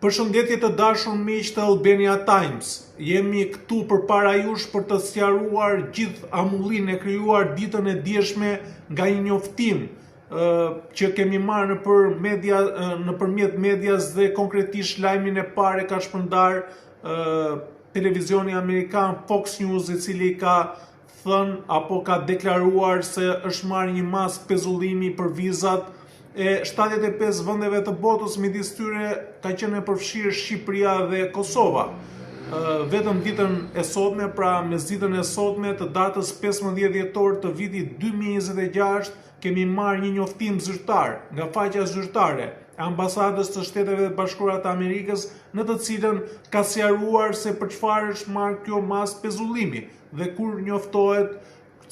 Përshëndetje të dashur miq të Albania Times. Jemi këtu përpara jush për të sqaruar gjithë amullinë e krijuar ditën e dieshme nga një njoftim që kemi marrë nëpërmjet medias dhe konkretisht lajmin e parë ka shpërndar televizioni amerikan Fox News, i cili ka thënë apo ka deklaruar se është marrë një mas pezullimi për vizat e 75 vendeve të botës, midis tyre ka qenë e përfshirë Shqipëria dhe Kosova. Vetëm ditën e sotme, pra mesditën e sotme të datës 15 dhjetor të vitit 2026, kemi marrë një njoftim zyrtar nga faqja zyrtare e ambasadës të Shteteve të Bashkuara të Amerikës, në të cilën ka sqaruar se për çfarë është marrë kjo mas pezullimi dhe kur njoftohet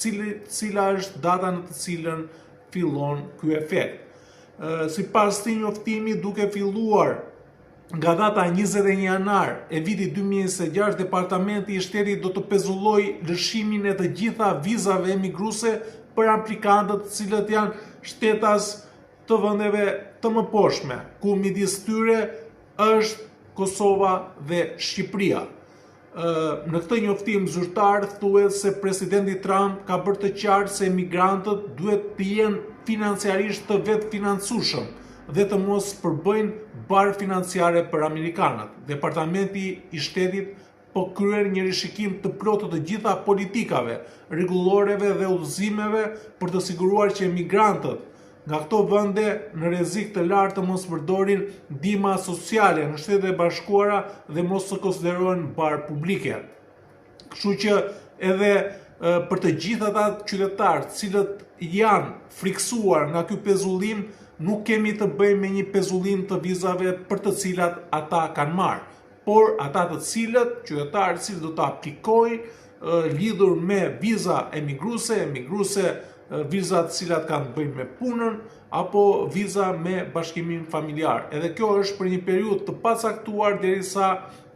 cila është data në të cilën fillon ky efekt. Sipas këtij njoftimi, duke filluar nga data 21 janar e vitit 2026, Departamenti i Shtetit do të pezullojë lëshimin e të gjitha vizave emigruese për aplikantët të cilët janë shtetas të vendeve të mëposhtme, ku midis tyre është Kosova dhe Shqipëria. Në këtë njoftim zyrtar thuhet se presidenti Trump ka bërë të qartë se emigrantët duhet të jenë financiarisht të vetë financueshëm dhe të mos përbëjnë barë financiare për amerikanët. Departamenti i Shtetit po kryen një rishikim të plotë të gjitha politikave, rregulloreve dhe udhëzimeve për të siguruar që emigrantët nga këto vende në rrezik të lartë të mos përdorin ndihma sociale në Shtetet e Bashkuara dhe mos të konsiderohen barë publike. Kështu që edhe për të gjithë ata qytetarë cilët janë friksuar nga ky pezullim, nuk kemi të bëjmë me një pezullim të vizave për të cilat ata kanë marrë, por ata të cilët, qytetarë të cilët do të aplikojnë lidhur me viza emigruese, viza të cilat kanë të bëjnë me punën apo viza me bashkimin familjar. Edhe kjo është për një periudhë të pacaktuar derisa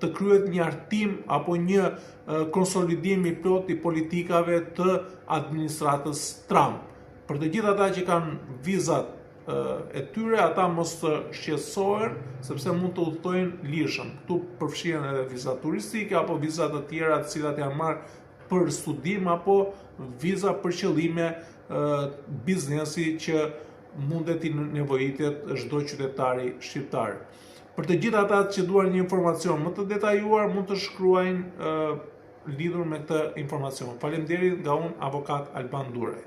të kryhet një hartim apo një konsolidim i plot i politikave të administratës Trump. Për të gjithë ata që kanë vizat e tyre, ata mos të shqetësohen, sepse mund të udhtojnë lirshëm. Këtu përfshihen edhe vizat turistike apo vizat të tjera të cilat janë marrë për studim apo viza për qëllime biznesi që mundet i nevojitet çdo qytetari shqiptar. Për të gjithë ata që duan një informacion më të detajuar, mund të shkruajnë lidhur me këtë informacion. Faleminderit nga unë, avokat Alban Duraj.